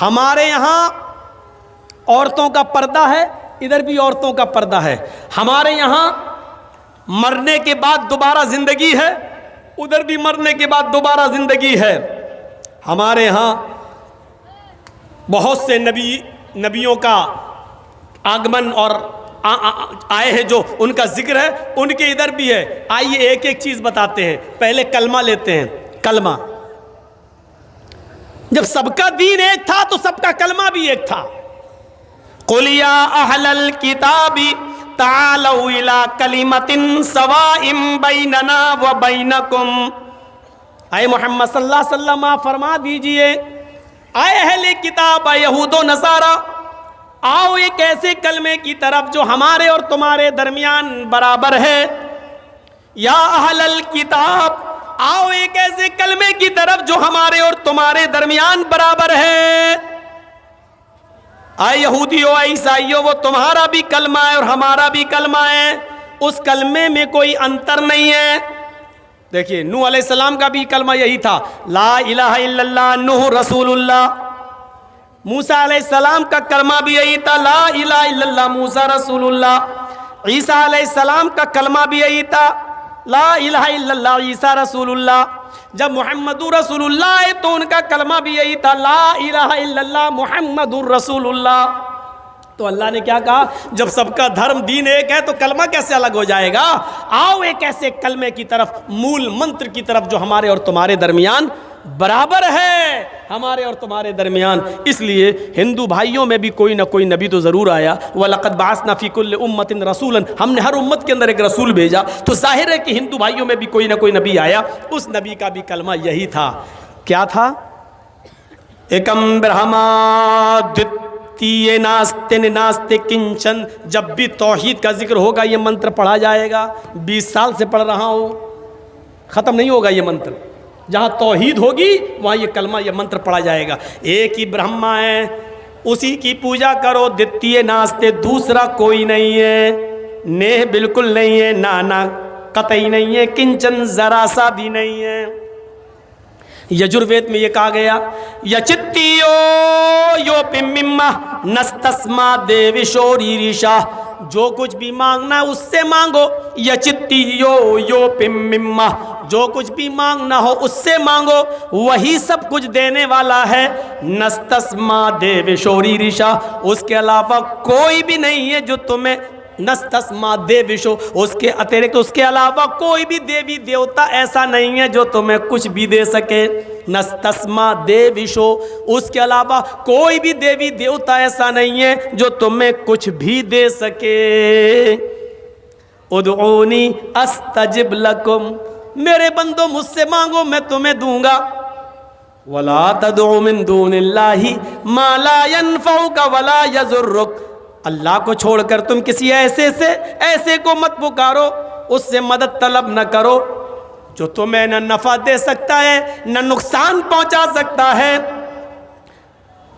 ہمارے یہاں عورتوں کا پردہ ہے، ادھر بھی عورتوں کا پردہ ہے. ہمارے یہاں مرنے کے بعد دوبارہ زندگی ہے، ادھر بھی مرنے کے بعد دوبارہ زندگی ہے. ہمارے ہاں بہت سے نبیوں کا آگمن اور آئے ہیں جو ان کا ذکر ہے، ان کے ادھر بھی ہے. آئیے ایک ایک چیز بتاتے ہیں. پہلے کلمہ لیتے ہیں. کلمہ، جب سب کا دین ایک تھا تو سب کا کلمہ بھی ایک تھا. قُلْ يَا أَهْلَ الْكِتَابِ تَعَالَوْا إِلَىٰ كَلِمَةٍ سَوَاءٍ بَيْنَنَا وَبَيْنَكُمْ. اے محمد صلی اللہ علیہ وسلم آپ فرما دیجئے، اے اہل کتاب، اے یہود و نصارہ، آؤ ایک ایسے کلمے کی طرف جو ہمارے اور تمہارے درمیان برابر ہے. یا اہل الکتاب، آؤ ایک ایسے کلمے کی طرف جو ہمارے اور تمہارے درمیان برابر ہے. اے یہودیو، اے عیسائیو، وہ تمہارا بھی کلمہ ہے اور ہمارا بھی کلمہ ہے، اس کلمے میں کوئی انتر نہیں ہے. دیکھیے نوح علیہ السلام کا بھی کلمہ یہی تھا، لا الہ الا اللہ نوح رسول اللہ. موسیٰ علیہ السلام کا کلمہ بھی یہی تھا، لا الہ الا اللہ موسیٰ رسول اللہ. عیسیٰ علیہ السلام کا کلمہ بھی یہی تھا، لا الہ الا اللہ عیسیٰ رسول اللہ. جب محمد رسول اللہ ہے تو ان کا کلمہ بھی یہی تھا، لا الہ الا اللہ محمد رسول اللہ. تو اللہ نے کیا کہا، جب سب کا دھرم دین ایک ہے تو کلمہ کیسے الگ ہو جائے گا؟ آؤ ایک ایسے کلمے کی طرف، مول منتر کی طرف جو ہمارے اور تمہارے درمیان برابر ہے، ہمارے اور تمہارے درمیان. اس لیے ہندو بھائیوں میں بھی کوئی نہ کوئی نبی تو ضرور آیا. وَلَقَدْ بَعَثْنَا فِي كُلِّ أُمَّةٍ رَسُولًا، ہم نے ہر امت کے اندر ایک رسول بھیجا. تو ظاہر ہے کہ ہندو بھائیوں میں بھی کوئی نہ کوئی نبی آیا. اس نبی کا بھی کلمہ یہی تھا. کیا تھا؟ ایکم برہما دتیے ناستے ناستے کنچن. جب بھی توحید کا ذکر ہوگا یہ منتر پڑھا جائے گا. 20 سال سے پڑھ رہا ہوں، ختم نہیں ہوگا یہ منتر. جہاں توحید ہوگی وہاں یہ کلمہ یہ منتر پڑھا جائے گا. ایک ہی برہما ہے، اسی کی پوجا کرو. دتیے ناستے، دوسرا کوئی نہیں ہے. نیہ بالکل نہیں ہے، نانا قطعی نہیں ہے، کنچن ذرا سا بھی نہیں ہے. یجروید میں یہ کہا گیا، یچتیو یو پمما نستسما دیوشوری ریشا. جو کچھ بھی مانگنا اس سے مانگو. یچتیو یو پمما، جو کچھ بھی مانگنا ہو اس سے مانگو، وہی سب کچھ دینے والا ہے. نستسما دیوشوری ریشا، اس کے علاوہ کوئی بھی نہیں ہے جو تمہیں، نستسما دیوشو، اس کے اترکت اس کے علاوہ کوئی بھی دیوی دیوتا ایسا نہیں ہے جو تمہیں کچھ بھی دے سکے. نستسما دیوشو، اس کے علاوہ کوئی بھی دیوی دیوتا ایسا نہیں ہے جو تمہیں کچھ بھی دے سکے. ادعونی استجب لکم، میرے بندو مجھ سے مانگو میں تمہیں دوں گا. ولا تدعو من دون اللہ ما لا ينفعک ولا یضرک، اللہ کو چھوڑ کر تم کسی ایسے کو مت پکارو، اس سے مدد طلب نہ کرو جو تمہیں نہ نفع دے سکتا ہے نہ نقصان پہنچا سکتا ہے.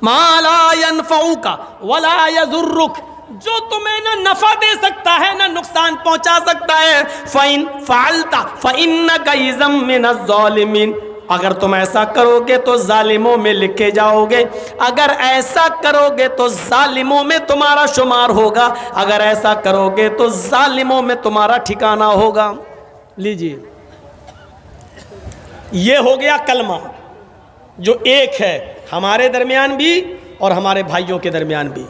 ما لا ينفعک ولا یضرک، جو تمہیں نہ نفع دے سکتا ہے نہ نقصان پہنچا سکتا ہے. فَإِن فَعَلْتَ فَإِنَّكَ إِذًا مِّنَ الظَّالِمِينَ، اگر تم ایسا کرو گے تو ظالموں میں لکھے جاؤ گے. اگر ایسا کرو گے تو ظالموں میں تمہارا شمار ہوگا. اگر ایسا کرو گے تو ظالموں میں تمہارا ٹھکانہ ہوگا. لیجئے، یہ ہو گیا کلمہ جو ایک ہے ہمارے درمیان بھی اور ہمارے بھائیوں کے درمیان بھی.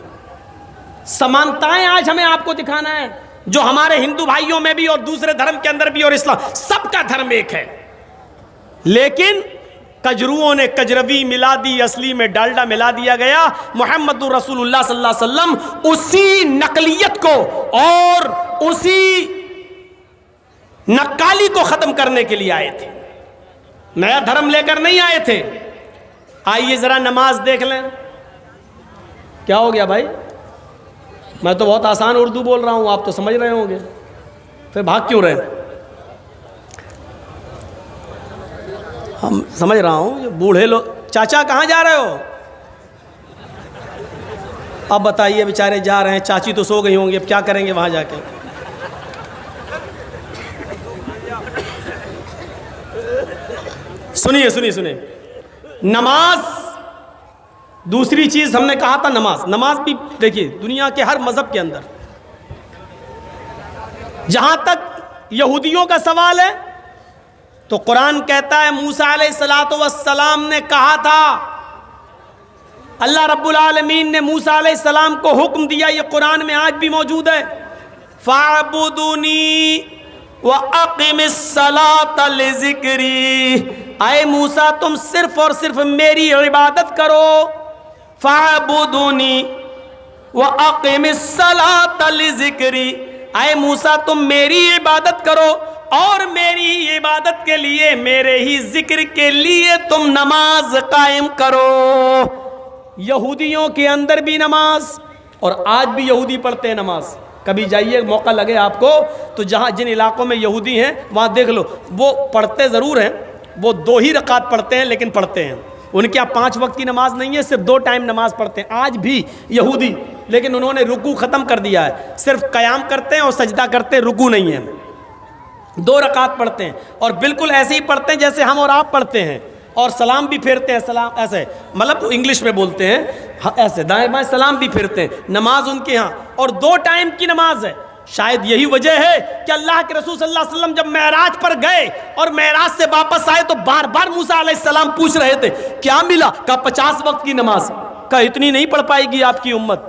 سمانتائیں آج ہمیں آپ کو دکھانا ہے جو ہمارے ہندو بھائیوں میں بھی اور دوسرے دھرم کے اندر بھی اور اسلام، سب کا دھرم ایک ہے. لیکن کجروؤں نے کجروی ملا دی، اصلی میں ڈالڈا ملا دیا گیا. محمد رسول اللہ صلی اللہ علیہ وسلم اسی نقلیت کو اور اسی نقالی کو ختم کرنے کے لیے آئے تھے، نیا دھرم لے کر نہیں آئے تھے. آئیے ذرا نماز دیکھ لیں. کیا ہو گیا بھائی؟ میں تو بہت آسان اردو بول رہا ہوں، آپ تو سمجھ رہے ہوں گے، پھر بھاگ کیوں رہے؟ ہم سمجھ رہا ہوں بوڑھے لوگ. چاچا کہاں جا رہے ہو؟ اب بتائیے، بیچارے جا رہے ہیں، چاچی تو سو گئی ہوں گی، اب کیا کریں گے وہاں جا کے؟ سنیے سنیے سنیے، نماز دوسری چیز ہم نے کہا تھا نماز. نماز بھی دیکھیے دنیا کے ہر مذہب کے اندر، جہاں تک یہودیوں کا سوال ہے تو قرآن کہتا ہے موسیٰ علیہ السلام نے کہا تھا، اللہ رب العالمین نے موسیٰ علیہ السلام کو حکم دیا، یہ قرآن میں آج بھی موجود ہے، فَاعْبُدُونِي وَأَقِمِ الصَّلَاةَ لِذِكْرِي، اے موسیٰ تم صرف اور صرف میری عبادت کرو، فَاعْبُدُونِي وَأَقِمِ الصَّلَاةَ لِذِكْرِي، اے موسیٰ تم میری عبادت کرو اور میری عبادت کے لیے، میرے ہی ذکر کے لیے تم نماز قائم کرو. یہودیوں کے اندر بھی نماز، اور آج بھی یہودی پڑھتے ہیں نماز. کبھی جائیے موقع لگے آپ کو تو جہاں جن علاقوں میں یہودی ہیں وہاں دیکھ لو، وہ پڑھتے ضرور ہیں، وہ 2 ہی رکعت پڑھتے ہیں لیکن پڑھتے ہیں. ان کے یہاں 5 وقت کی نماز نہیں ہے، صرف 2 ٹائم نماز پڑھتے ہیں آج بھی یہودی. لیکن انہوں نے رکوع ختم کر دیا ہے، صرف قیام کرتے ہیں اور سجدہ کرتے ہیں، رکوع نہیں ہے. 2 رکعت پڑھتے ہیں اور بالکل ایسے ہی پڑھتے ہیں جیسے ہم اور آپ پڑھتے ہیں، اور سلام بھی پھیرتے ہیں، سلام ایسے مطلب انگلش میں بولتے ہیں ایسے، دائیں بائیں سلام بھی پھیرتے ہیں. نماز ان کے ہاں اور 2 ٹائم کی نماز ہے. شاید یہی وجہ ہے کہ اللہ کے رسول صلی اللہ علیہ وسلم جب معراج پر گئے اور معراج سے واپس آئے تو بار بار موسیٰ علیہ السلام پوچھ رہے تھے کیا ملا؟ کہا 50 وقت کی نماز. کہا اتنی نہیں پڑھ پائے گی آپ کی امت،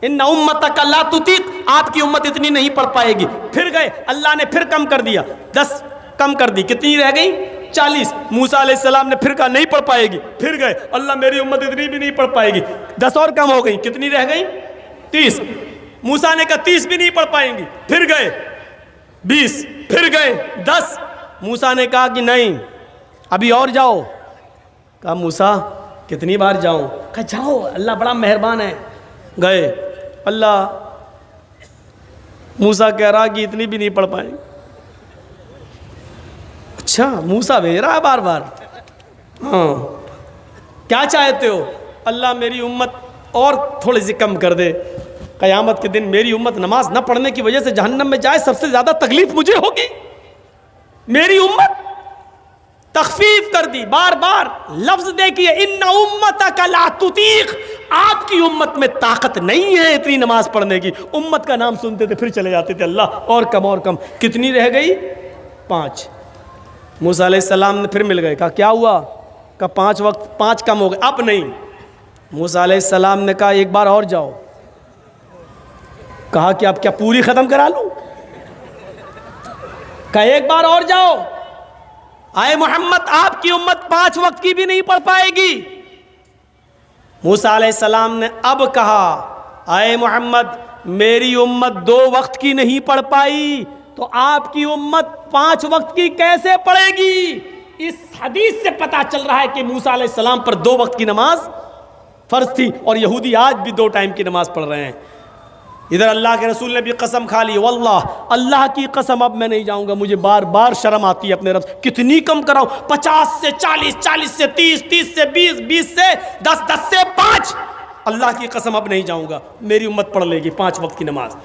ان امتک لا تطیق، آپ کی امت اتنی نہیں پڑھ پائے گی. پھر گئے، اللہ نے پھر کم کر دیا، 10 کم کر دی، کتنی رہ گئی؟ 40. موسیٰ علیہ السلام نے پھر کہا نہیں پڑھ پائے گی. پھر گئے، اللہ میری امت اتنی بھی نہیں پڑھ پائے گی، 10 اور کم ہو گئی، کتنی رہ گئی؟ 30. موسیٰ نے کہا 30 بھی نہیں پڑھ پائیں گی. پھر گئے 20، پھر گئے 10. موسیٰ نے کہا کہ نہیں ابھی اور جاؤ. کہا موسیٰ کتنی بار جاؤں؟ کہا جاؤ، اللہ بڑا مہربان ہے. گئے، اللہ موسیٰ کہہ رہا کہ اتنی بھی نہیں پڑھ پائیں. اچھا موسیٰ بھیج رہا ہے بار بار، ہاں کیا چاہتے ہو؟ اللہ میری امت اور تھوڑی سی کم کر دے، قیامت کے دن میری امت نماز نہ پڑھنے کی وجہ سے جہنم میں جائے، سب سے زیادہ تکلیف مجھے ہوگی. میری امت تخفیف کر دی، بار بار لفظ دیکھیے، ان امتک لا تطیق، آپ کی امت میں طاقت نہیں ہے اتنی نماز پڑھنے کی. امت کا نام سنتے تھے پھر چلے جاتے تھے، اللہ اور کم اور کم. کتنی رہ گئی؟ 5. موسیٰ علیہ السلام نے پھر مل گئے، کہا کیا ہوا؟ کہا 5 وقت 5 کم ہو گئے، اب نہیں. موسیٰ علیہ السلام نے کہا ایک بار اور جاؤ. کہا کہ اب کیا پوری ختم کرا لوں؟ کہا ایک بار اور جاؤ. آئے محمد آپ کی امت 5 وقت کی بھی نہیں پڑھ پائے گی. موسیٰ علیہ السلام نے اب کہا آئے محمد میری امت 2 وقت کی نہیں پڑھ پائی تو آپ کی امت 5 وقت کی کیسے پڑھے گی؟ اس حدیث سے پتہ چل رہا ہے کہ موسیٰ علیہ السلام پر 2 وقت کی نماز فرض تھی، اور یہودی آج بھی 2 ٹائم کی نماز پڑھ رہے ہیں. ادھر اللہ کے رسول نے بھی قسم کھا لی، واللہ اللہ کی قسم اب میں نہیں جاؤں گا، مجھے بار بار شرم آتی ہے اپنے رب. کتنی کم کراؤں؟ 50 سے 40، 40 سے 30، 30 سے 20، 20 سے 10، 10 سے 5. اللہ کی قسم اب نہیں جاؤں گا، میری امت پڑھ لے گی 5 وقت کی نماز.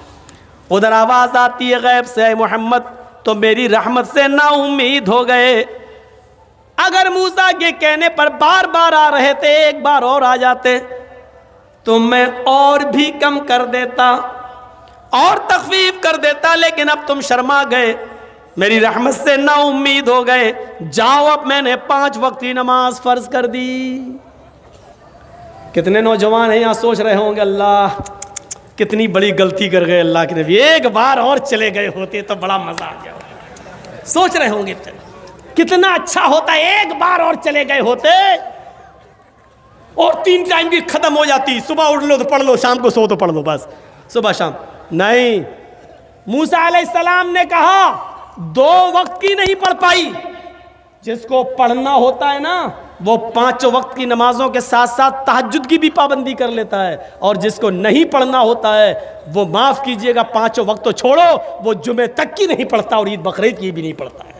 ادھر آواز آتی ہے غیب سے، اے محمد تو میری رحمت سے نا امید ہو گئے. اگر موسیٰ کے کہنے پر بار بار آ رہے تھے، ایک بار اور آ جاتے تو میں اور بھی کم کر دیتا اور تخفیف کر دیتا، لیکن اب تم شرما گئے، میری رحمت سے نا امید ہو گئے. جاؤ اب میں نے 5 وقت کی نماز فرض کر دی. کتنے نوجوان ہیں یہاں سوچ رہے ہوں گے اللہ کتنی بڑی غلطی کر گئے، اللہ کے نبی ایک بار اور چلے گئے ہوتے تو بڑا مزہ آ گیا. سوچ رہے ہوں گے کتنا اچھا ہوتا، ایک بار اور چلے گئے ہوتے اور 3 ٹائم کی ختم ہو جاتی. صبح اٹھ لو تو پڑھ لو، شام کو سو تو پڑھ لو، بس صبح شام. نہیں، موسیٰ علیہ السلام نے کہا 2 وقت کی نہیں پڑھ پائی. جس کو پڑھنا ہوتا ہے نا وہ 5 وقت کی نمازوں کے ساتھ ساتھ تہجد کی بھی پابندی کر لیتا ہے، اور جس کو نہیں پڑھنا ہوتا ہے وہ معاف کیجئے گا 5 وقت تو چھوڑو، وہ جمعے تک کی نہیں پڑھتا اور عید بقرعید کی بھی نہیں پڑھتا ہے.